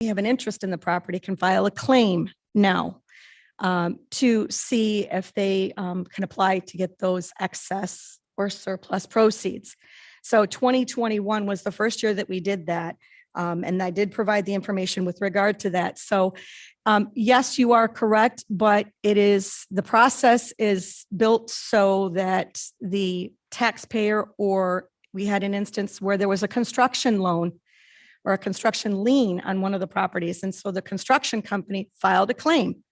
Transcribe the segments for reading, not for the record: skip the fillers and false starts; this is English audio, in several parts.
have an interest in the property can file a claim now to see if they can apply to get those excess or surplus proceeds. So 2021 was the first year that we did that. And I did provide the information with regard to that. So yes, you are correct, but the process is built so that the taxpayer, or we had an instance where there was a construction loan or a construction lien on one of the properties. And so the construction company filed a claim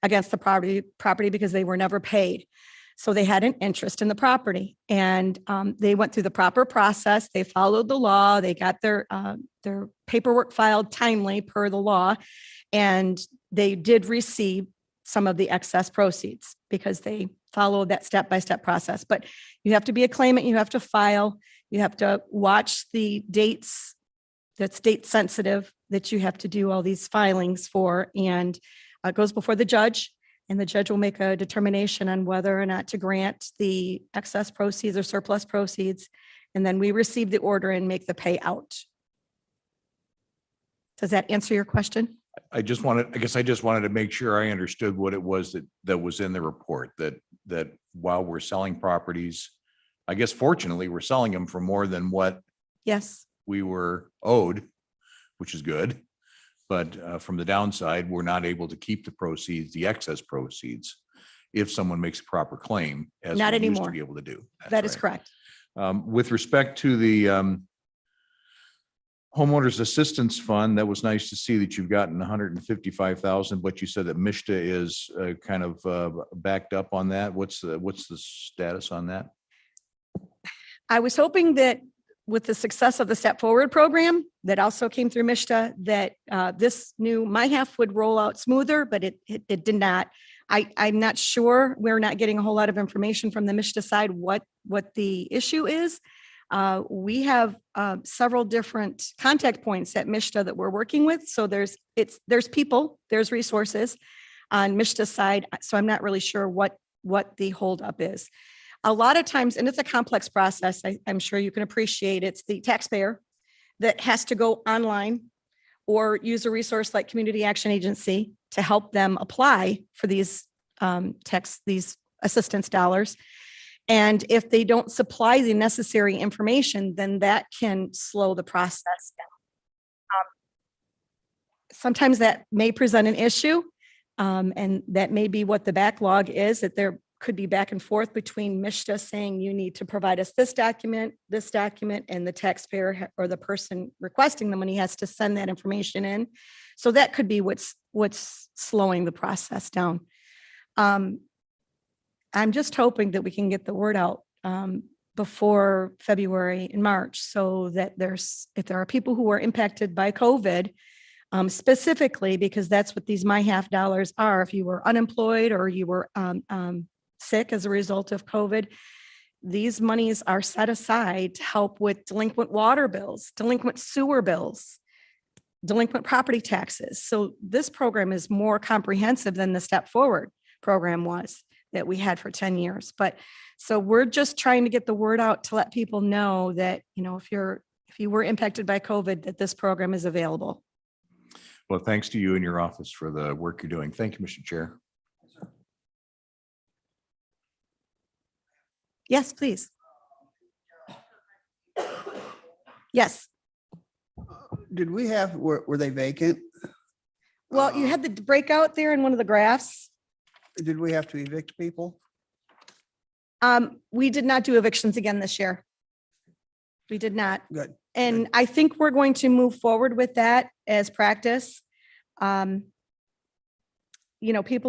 against the property because they were never paid. So they had an interest in the property, and they went through the proper process. They followed the law. They got their paperwork filed timely per the law, and they did receive some of the excess proceeds because they followed that step-by-step process. But you have to be a claimant. You have to file. You have to watch the dates. That's date sensitive that you have to do all these filings for, and it goes before the judge. And the judge will make a determination on whether or not to grant the excess proceeds or surplus proceeds. And then we receive the order and make the payout. Does that answer your question? I just wanted to make sure I understood what it was that was in the report, that while we're selling properties, I guess fortunately we're selling them for more than what Yes. we were owed, which is good. But from the downside, we're not able to keep the proceeds, the excess proceeds, if someone makes a proper claim, as Not we used anymore. to be able to do. That is correct. With respect to the homeowners assistance fund, that was nice to see that you've gotten 155,000, but you said that MISTA is kind of backed up on that. What's the status on that? I was hoping that with the success of the Step Forward program that also came through MISTA, that this new My Half would roll out smoother, but it did not. I'm not sure. We're not getting a whole lot of information from the MISTA side what the issue is. We have several different contact points at MISTA that we're working with. So there's people, there's resources on MISTA's side. So I'm not really sure what the holdup is. A lot of times, and it's a complex process, I'm sure you can appreciate, it's the taxpayer that has to go online or use a resource like Community Action Agency to help them apply for these these assistance dollars. And if they don't supply the necessary information, then that can slow the process down. Sometimes that may present an issue, and that may be what the backlog is, that there could be back and forth between MISTA saying you need to provide us this document, and the taxpayer or the person requesting the money has to send that information in. So that could be what's slowing the process down. I'm just hoping that we can get the word out before February and March, so that if there are people who are impacted by COVID, specifically, because that's what these My Half dollars are. If you were unemployed or you were sick as a result of COVID, these monies are set aside to help with delinquent water bills, delinquent sewer bills, delinquent property taxes. So this program is more comprehensive than the Step Forward program was that we had for 10 years. But so we're just trying to get the word out to let people know that, if you were impacted by COVID, that this program is available. Well, thanks to you and your office for the work you're doing. Thank you, Mr. Chair. Yes, please. Yes. Did we were they vacant? Well, you had the breakout there in one of the graphs. Did we have to evict people? We did not do evictions again this year. We did not. Good. And I think we're going to move forward with that as practice. People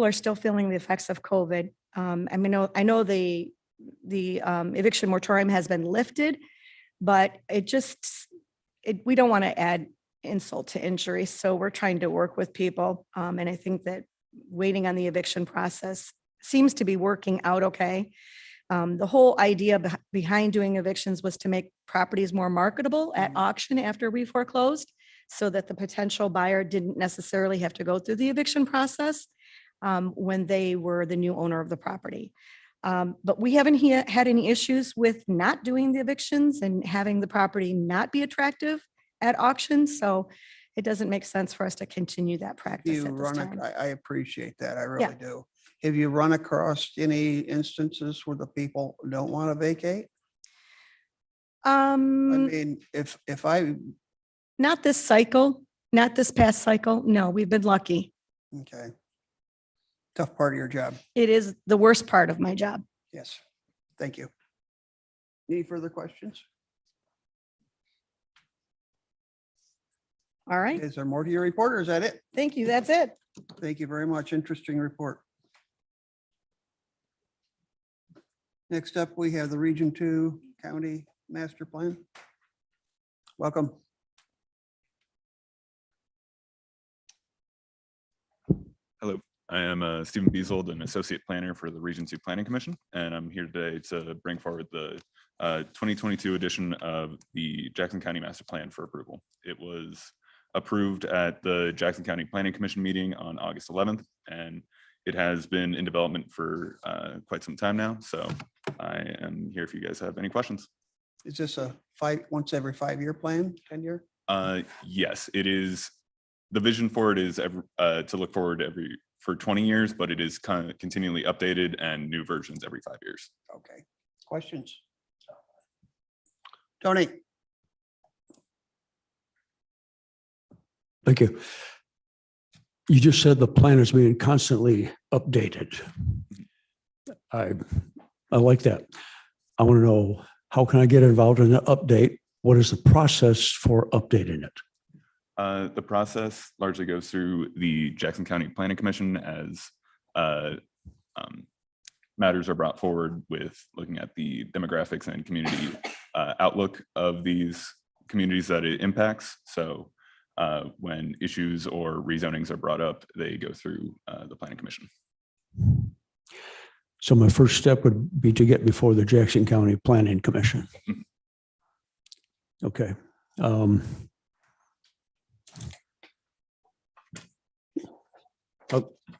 are still feeling the effects of COVID. I know the eviction moratorium has been lifted, but we don't want to add insult to injury. So we're trying to work with people. And I think that waiting on the eviction process seems to be working out okay. The whole idea behind doing evictions was to make properties more marketable at auction after we foreclosed, so that the potential buyer didn't necessarily have to go through the eviction process when they were the new owner of the property. But we haven't had any issues with not doing the evictions and having the property not be attractive at auction. So it doesn't make sense for us to continue that practice You at this run, time. I appreciate that. I Yeah. really do. Have you run across any instances where the people don't want to vacate? I mean, if I, Not this cycle, not this past cycle. No, we've been lucky. okay. Tough part of your job. It is the worst part of my job. Yes. Thank you. Any further questions? All right. Is there more to your report or is that it? Thank you. That's it. Thank you very much. Interesting report. Next up, we have the Region 2 County Master Plan. Welcome. Hello, I am Stephen Beasold, an associate planner for the Region 2 Planning Commission, and I'm here today to bring forward the 2022 edition of the Jackson County Master Plan for approval. It was approved at the Jackson County Planning Commission meeting on August 11th, and it has been in development for quite some time now. So I am here if you guys have any questions. Is this a once every 5-year plan, 10-year? Yes, it is. The vision for it is to look forward for 20 years, but it is kind of continually updated and new versions every 5 years. Okay. Questions? Tony? Thank you. You just said the plan is being constantly updated. I like that. I want to know, how can I get involved in the update? What is the process for updating it? The process largely goes through the Jackson County Planning Commission as matters are brought forward with looking at the demographics and community outlook of these communities that it impacts. So when issues or rezonings are brought up, they go through the Planning Commission. So my first step would be to get before the Jackson County Planning Commission. Okay. I'll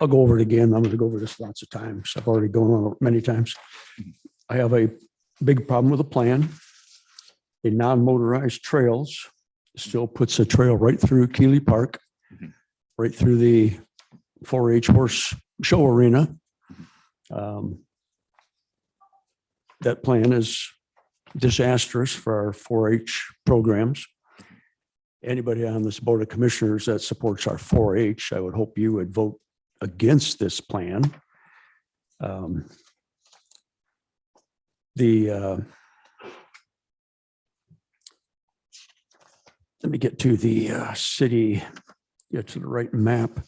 go over it again. I'm going to go over this lots of times. I've already gone on it many times. I have a big problem with the plan. A non-motorized trails still puts a trail right through Keeley Park, right through the 4-H horse show arena. That plan is disastrous for our 4-H programs. Anybody on this Board of Commissioners that supports our 4-H, I would hope you would vote against this plan. Let me get to the city, get to the right map.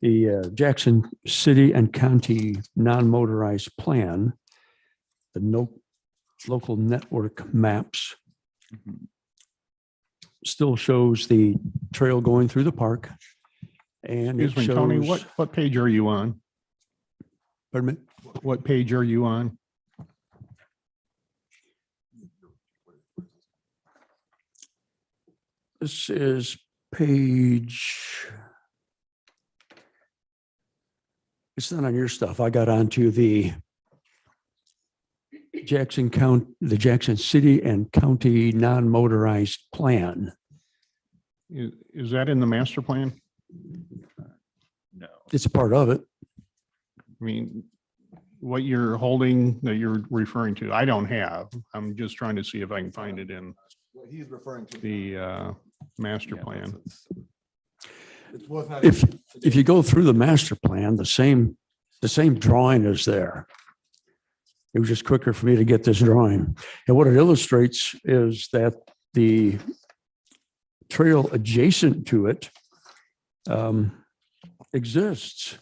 The Jackson City and County Non-Motorized Plan, the local network maps still shows the trail going through the park. And it Excuse me, Tony, shows, what page are you on? pardon me? What page are you on? This is page. It's not on your stuff. I got onto the Jackson County, the Jackson City and County Non-Motorized Plan. Is that in the master plan? No. It's a part of it. I mean, what you're holding that you're referring to, I don't have. I'm just trying to see if I can find it in What he's referring to. the master Yeah, plan. It was not. If you go through the master plan, the same drawing is there. It was just quicker for me to get this drawing. And what it illustrates is that the trail adjacent to it exists.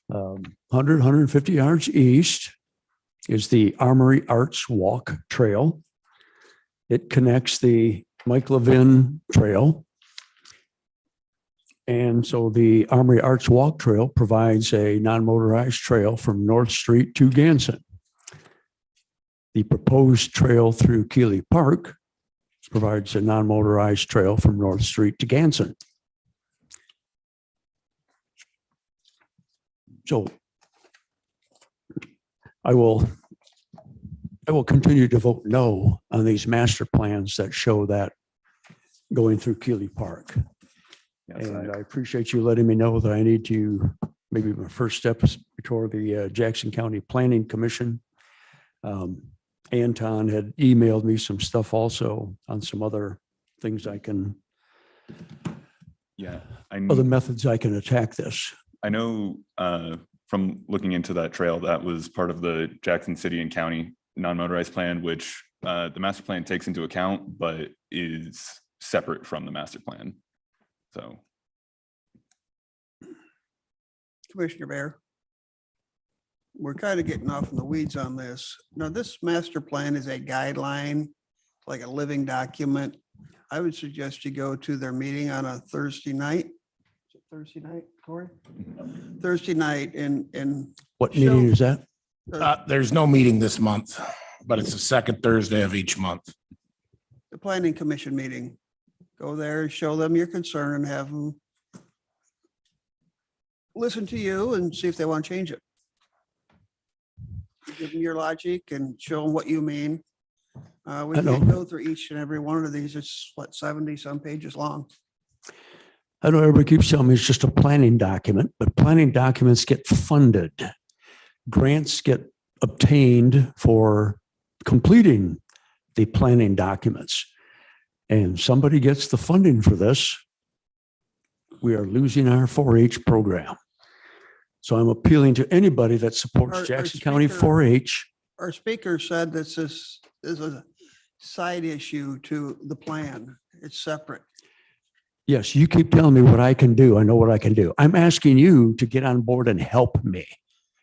150 yards east is the Armory Arts Walk Trail. It connects the Mike Levin Trail. And so the Armory Arts Walk Trail provides a non-motorized trail from North Street to Ganson. The proposed trail through Keeley Park provides a non-motorized trail from North Street to Ganson. So I will continue to vote no on these master plans that show that going through Keely Park. Yes, And I appreciate you letting me know that I need to, maybe my first step is before the Jackson County Planning Commission. Anton had emailed me some stuff also on some other things yeah, other methods I can attack this. I know from looking into that trail, that was part of the Jackson City and County non-motorized plan, which the master plan takes into account, but is separate from the master plan. So. Commissioner Bear. We're kind of getting off in the weeds on this. Now, this master plan is a guideline, like a living document. I would suggest you go to their meeting on a Thursday night. Is it Thursday night, Corey? Thursday night and What meeting is that? There's no meeting this month, but it's the second Thursday of each month. the planning commission meeting. Go there, show them your concern and have them listen to you and see if they want to change it. Give them your logic and show them what you mean. We I know. can go through each and every one of these. It's what, 70 some pages long. I know everybody keeps telling me it's just a planning document, but planning documents get funded. Grants get obtained for completing the planning documents. And somebody gets the funding for this. We are losing our 4-H program. So I'm appealing to anybody that supports Our Jackson County speaker- 4-H. Our speaker said this is a side issue to the plan. It's separate. Yes, you keep telling me what I can do. I know what I can do. I'm asking you to get on board and help me.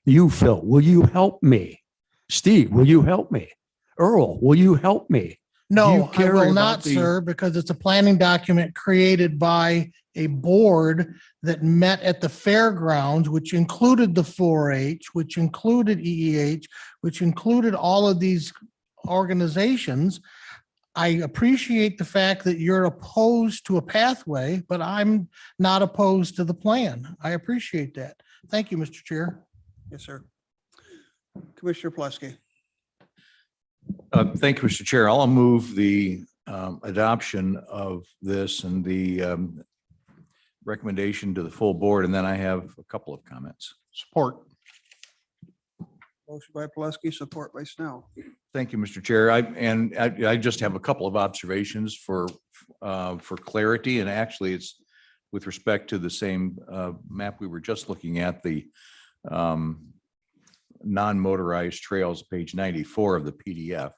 You, Phil, will you help me? Steve, will you help me? Earl, will you help me? Do you No, I care will about not, the- sir, because it's a planning document created by a board that met at the fairgrounds, which included the 4-H, which included EEH, which included all of these organizations. I appreciate the fact that you're opposed to a pathway, but I'm not opposed to the plan. I appreciate that. Thank you, Mr. Chair. Yes, sir. Commissioner Plesky. Thank you, Mr. Chair. I'll move the adoption of this and the recommendation to the full board, and then I have a couple of comments. Support. Motion by Plesky, support by Snell. Thank you, Mr. Chair. I just have a couple of observations for clarity, and actually it's with respect to the same map we were just looking at, the non-motorized trails, page 94 of the PDF.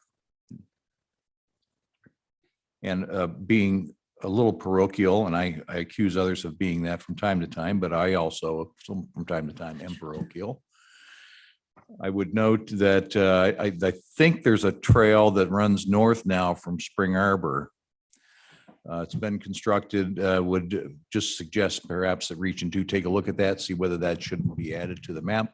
And being a little parochial, and I accuse others of being that from time to time, but I also from time to time am parochial. I would note that I think there's a trail that runs north now from Spring Arbor. It's been constructed, would just suggest perhaps that Region 2 take a look at that, see whether that shouldn't be added to the map.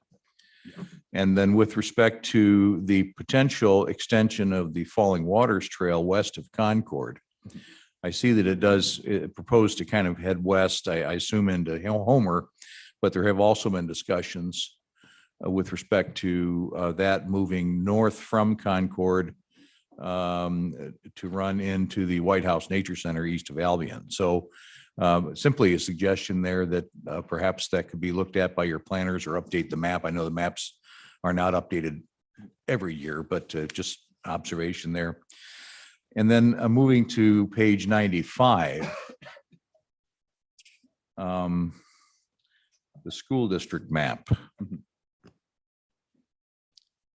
And then with respect to the potential extension of the Falling Waters Trail west of Concord, I see that it propose to kind of head west, I assume into Homer, but there have also been discussions with respect to that moving north from Concord to run into the White House Nature Center east of Albion. So simply a suggestion there that perhaps that could be looked at by your planners or update the map. I know the maps are not updated every year, but just observation there. And then moving to page 95, the school district map.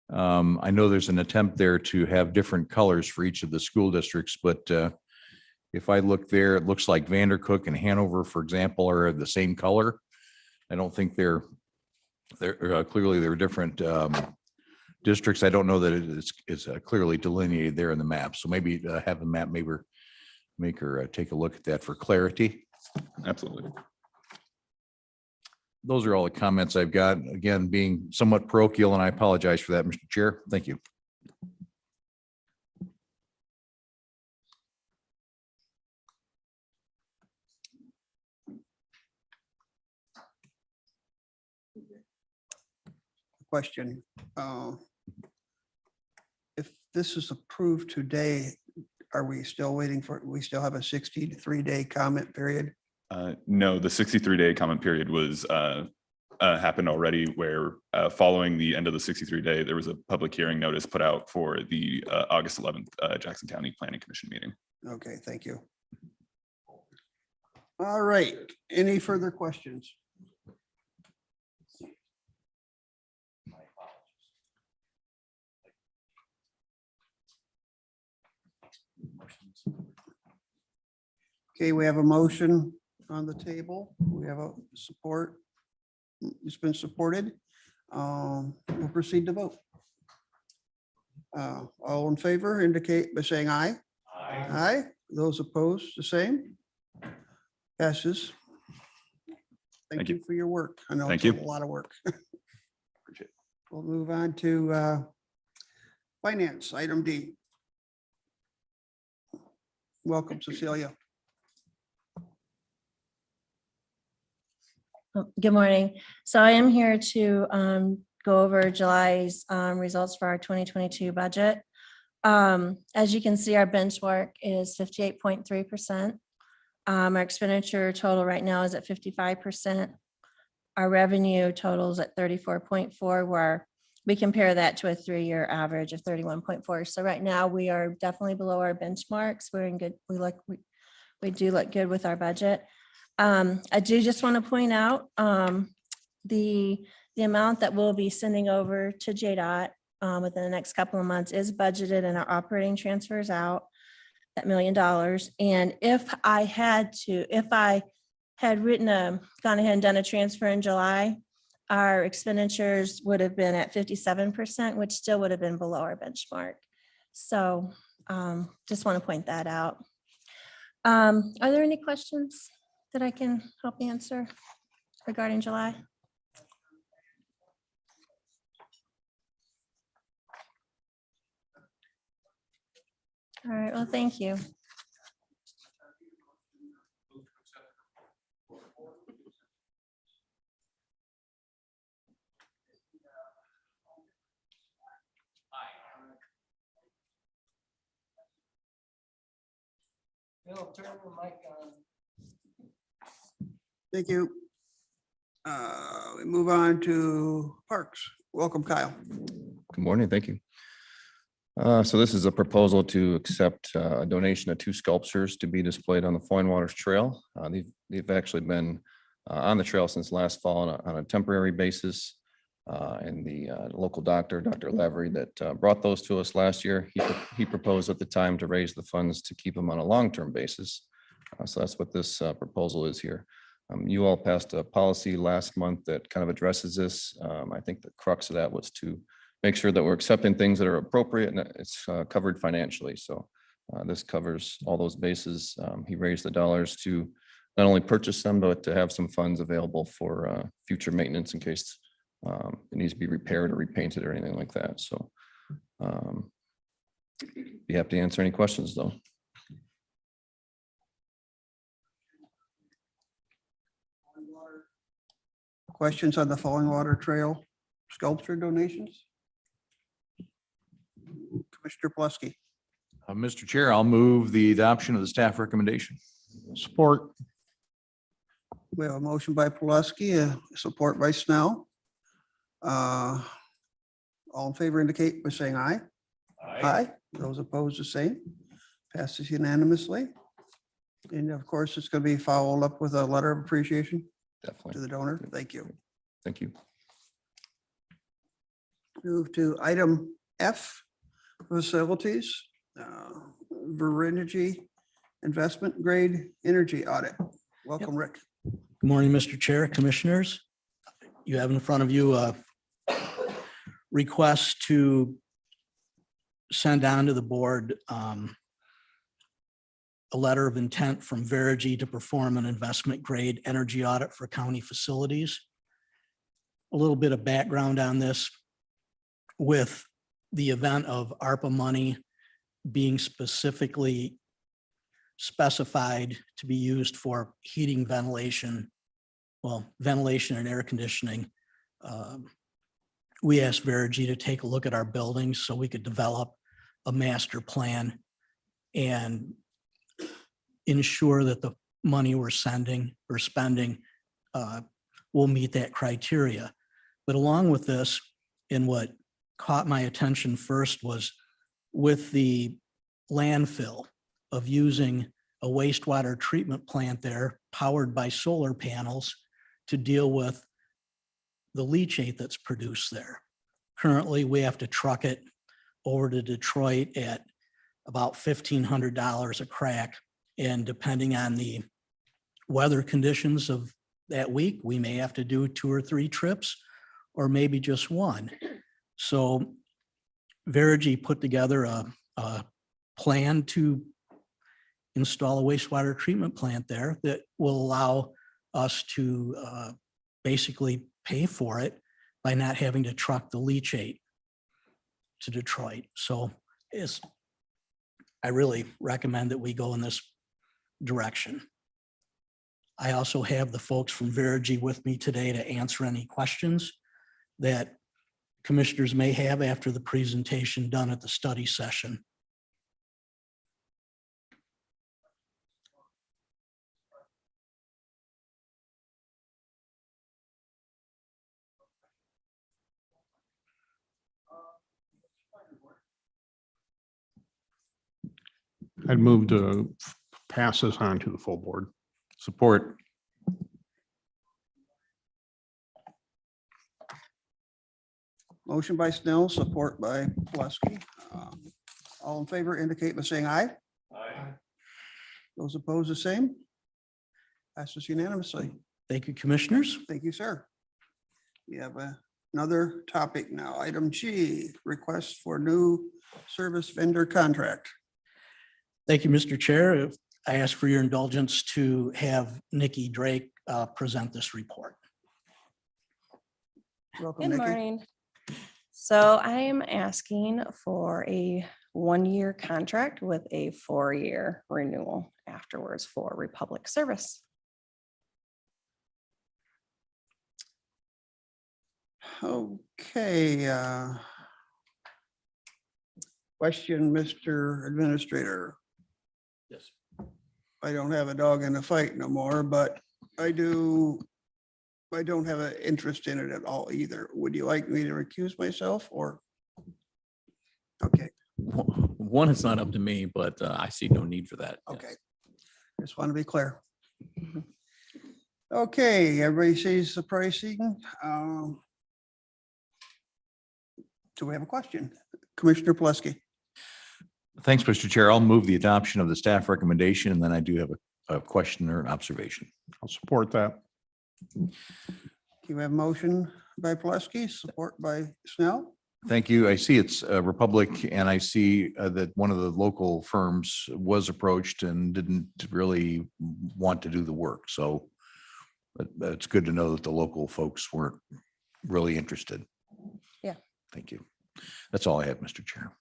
I know there's an attempt there to have different colors for each of the school districts, but if I look there, it looks like Vandercook and Hanover, for example, are the same color. I don't think they're clearly they're different districts. I don't know that it's clearly delineated there in the map. So maybe have the map maker take a look at that for clarity. Absolutely. Those are all the comments I've got. Again, being somewhat parochial, and I apologize for that, Mr. Chair. Thank you. Question. If this is approved today, are we still waiting for, we still have a 63-day comment period? No, the 63-day comment period was happened already where following the end of the 63-day, there was a public hearing notice put out for the August 11th Jackson County Planning Commission meeting. Okay, thank you. All right, any further questions? Okay, we have a motion on the table. We have a support. It's been supported. We'll proceed to vote. All in favor indicate by saying aye. Aye. Those opposed, the same. Passes. Thank Thank you you. for your work. I know Thank it's a you. lot of work. Appreciate it. We'll move on to finance, item D. Welcome, Cecilia. Good morning. So I am here to go over July's results for our 2022 budget. As you can see, our benchmark is 58.3%. Our expenditure total right now is at 55%. Our revenue totals at 34.4, where we compare that to a 3-year average of 31.4. So right now we are definitely below our benchmarks. We're in good, we do look good with our budget. I do just want to point out the amount that we'll be sending over to JDOT within the next couple of months is budgeted and our operating transfers out that $1 million. And if I had gone ahead and done a transfer in July, our expenditures would have been at 57%, which still would have been below our benchmark. So just want to point that out. Are there any questions that I can help answer regarding July? All right, well, thank you. Thank you. We move on to Parks. Welcome, Kyle. Good morning, thank you. So this is a proposal to accept a donation of 2 sculptures to be displayed on the Foyne Waters Trail. They've actually been on the trail since last fall on a temporary basis. And the local doctor, Dr. Lavery, that brought those to us last year, he proposed at the time to raise the funds to keep them on a long-term basis. So that's what this proposal is here. You all passed a policy last month that kind of addresses this. I think the crux of that was to make sure that we're accepting things that are appropriate and that it's covered financially. So this covers all those bases. He raised the dollars to not only purchase them, but to have some funds available for future maintenance in case it needs to be repaired or repainted or anything like that. So be happy to answer any questions though. Questions on the Falling Water Trail sculpture donations? Commissioner Pulaski. Mr. Chair, I'll move the adoption of the staff recommendation. Support. We have a motion by Pulaski, support by Snell. All in favor indicate by saying aye. Aye. Those opposed, the same. Passes unanimously. And of course, it's going to be followed up with a letter of appreciation to Definitely. the donor. Thank you. Thank you. Move to item F, facilities, Verenergy investment grade energy audit. Welcome, Rick. Good morning, Mr. Chair, Commissioners. You have in front of you a request to send on to the board a letter of intent from Verenergy to perform an investment grade energy audit for county facilities. A little bit of background on this. With the event of ARPA money being specifically specified to be used for heating, ventilation, ventilation and air conditioning. We asked Verenergy to take a look at our buildings so we could develop a master plan and ensure that the money we're sending or spending will meet that criteria. But along with this, and what caught my attention first was with the landfill of using a wastewater treatment plant there powered by solar panels to deal with the leachate that's produced there. Currently, we have to truck it over to Detroit at about $1,500 a crack. And depending on the weather conditions of that week, we may have to do 2 or 3 trips, or maybe just 1. So Verigy put together a plan to install a wastewater treatment plant there that will allow us to basically pay for it by not having to truck the leachate to Detroit. So I really recommend that we go in this direction. I also have the folks from Verigy with me today to answer any questions that commissioners may have after the presentation done at the study session. I'd move to pass this on to the full board. Support. Motion by Snell, support by Pulaski. All in favor indicate by saying aye. Aye. Those opposed, the same. Passes unanimously. Thank you, commissioners. Thank you, sir. We have another topic now. Item G, request for new service vendor contract. Thank you, Mr. Chair. I ask for your indulgence to have Nikki Drake present this report. Welcome, Good Nikki. morning. So I am asking for a 1-year contract with a 4-year renewal afterwards for Republic Service. Okay. Question, Mr. Administrator. Yes. I don't have a dog in the fight no more, but I don't have an interest in it at all either. Would you like me to recuse myself or? Okay, One, it's not up to me, but I see no need for that. yes. okay. Just want to be clear. Okay, everybody sees the pricing. Do we have a question? Commissioner Pulaski. Thanks, Mr. Chair. I'll move the adoption of the staff recommendation, and then I do have a question or an observation. I'll support that. You have motion by Pulaski, support by Snell. Thank you. I see it's Republic, and I see that one of the local firms was approached and didn't really want to do the work. So but it's good to know that the local folks weren't really interested. Yeah. Thank you. That's all I have, Mr. Chair.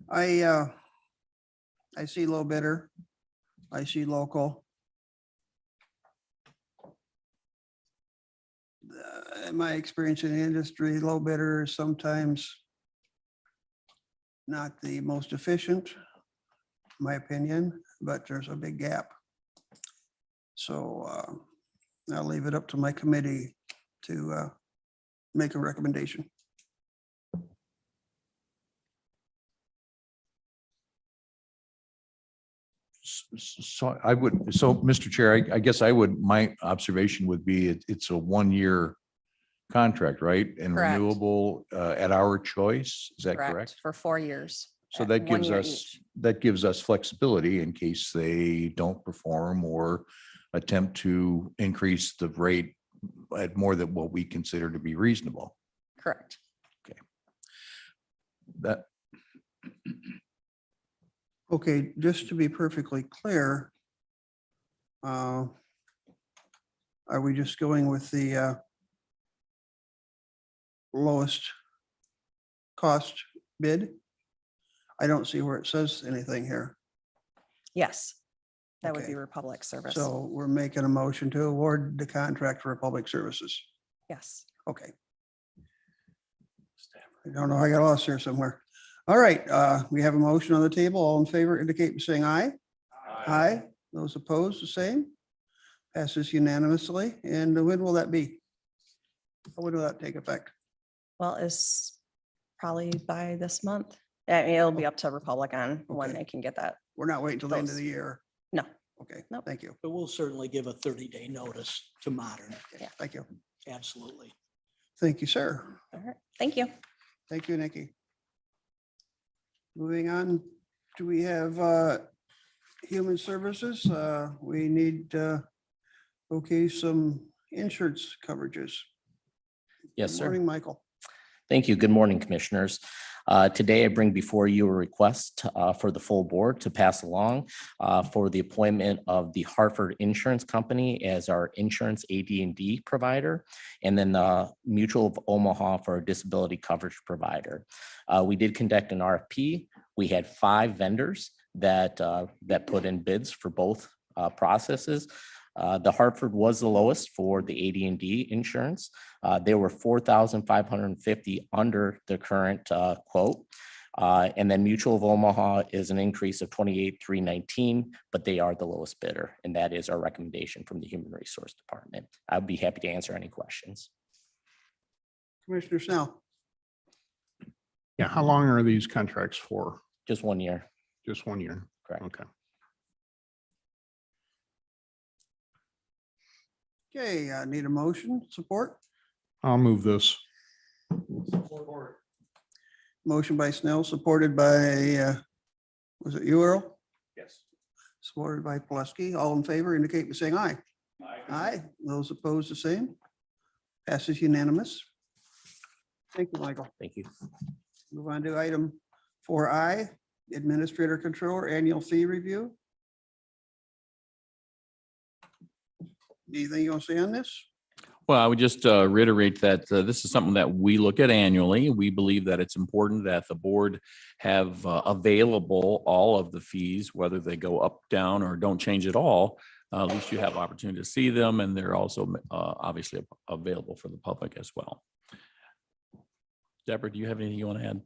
I see low bidder. I see local. In my experience in the industry, low bidder is sometimes not the most efficient, in my opinion, but there's a big gap. So I'll leave it up to my committee to make a recommendation. So Mr. Chair, I guess my observation would be it's a 1-year contract, right? And Correct. renewable at our choice. Is that correct? For 4 years. So at that 1 gives year us, each. flexibility in case they don't perform or attempt to increase the rate at more than what we consider to be reasonable. Correct. That, Okay, just to be perfectly clear, are we just going with the lowest cost bid? I don't see where it says anything here. Yes. That would Okay. be Republic Service. So we're making a motion to award the contract for public services. Yes. Okay. I don't know, I got lost here somewhere. All right, we have a motion on the table. All in favor indicate by saying aye. Aye. Those opposed, the same. Passes unanimously. And when will that be? When will that take effect? Well, it's probably by this month. I mean, it'll be up to Republic on when Okay. they can get that. We're not waiting till the end of Those- the year. No, Okay, Nope. thank you. But we'll certainly give a 30-day notice to Modern. Thank you. Absolutely. Thank you, sir. all right. Thank you. Thank you, Nikki. Moving on, do we have Human Services? We need okay, some insurance coverages. Yes, Good sir. Morning, Michael. Thank you. Good morning, Commissioners. Today, I bring before you a request for the full board to pass along for the appointment of the Hartford Insurance Company as our insurance AD&D provider, and then Mutual of Omaha for a disability coverage provider. We did conduct an RFP. We had 5 vendors that put in bids for both processes. The Hartford was the lowest for the AD&D insurance. They were $4,550 under the current quote. And then Mutual of Omaha is an increase of $28,319, but they are the lowest bidder. And that is our recommendation from the Human Resource Department. I'd be happy to answer any questions. Commissioner Snell. Yeah, how long are these contracts for? Just 1 year. Just 1 year? Correct. Okay. Okay, I need a motion, support. I'll move this. Motion by Snell, supported by, was it you, Earl? Yes. Supported by Pulaski. All in favor indicate by saying aye. Aye. Those opposed, the same. Passes unanimous. Thank you, Michael. Thank you. Move on to item 4I, Administrator Controller Annual Fee Review. Anything you want to say on this? Well, I would just reiterate that this is something that we look at annually. We believe that it's important that the board have available all of the fees, whether they go up, down, or don't change at all. At least you have opportunity to see them, and they're also obviously available for the public as well. Deborah, do you have anything you want to add?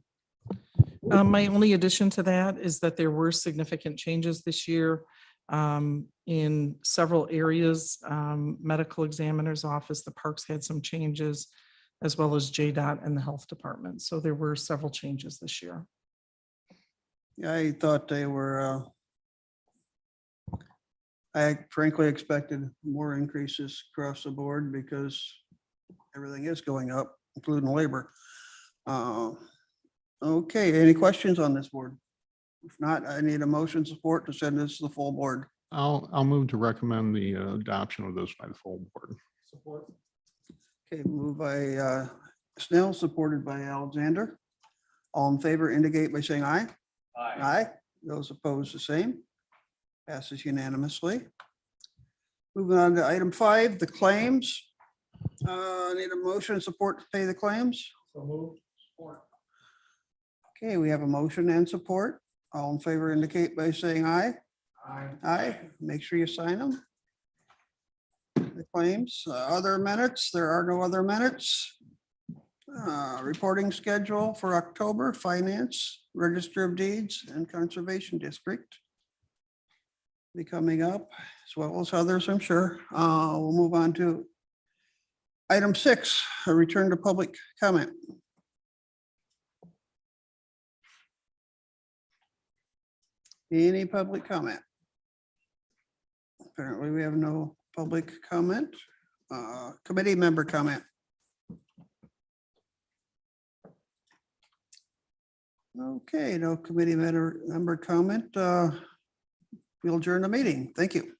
My only addition to that is that there were significant changes this year in several areas. Medical examiner's office, the parks had some changes, as well as JDOT and the health department. So there were several changes this year. I thought they were, I frankly expected more increases across the board because everything is going up, including labor. Okay, any questions on this board? If not, I need a motion support to send this to the full board. I'll move to recommend the adoption of this by the full board. Support. Okay, moved by Snell, supported by Alexander. All in favor indicate by saying aye. Aye. Those opposed, the same. Passes unanimously. Moving on to item 5, the claims. Need a motion support to pay the claims. Okay, we have a motion and support. All in favor indicate by saying aye. Aye. Make sure you sign them. The claims, other minutes, there are no other minutes. Reporting schedule for October, Finance, Register of Deeds, and Conservation District. Be coming up, as well as others, I'm sure. We'll move on to item 6, a return to public comment. Any public comment? Apparently, we have no public comment. Committee member comment. Okay, no committee member comment. We'll adjourn the meeting. Thank you.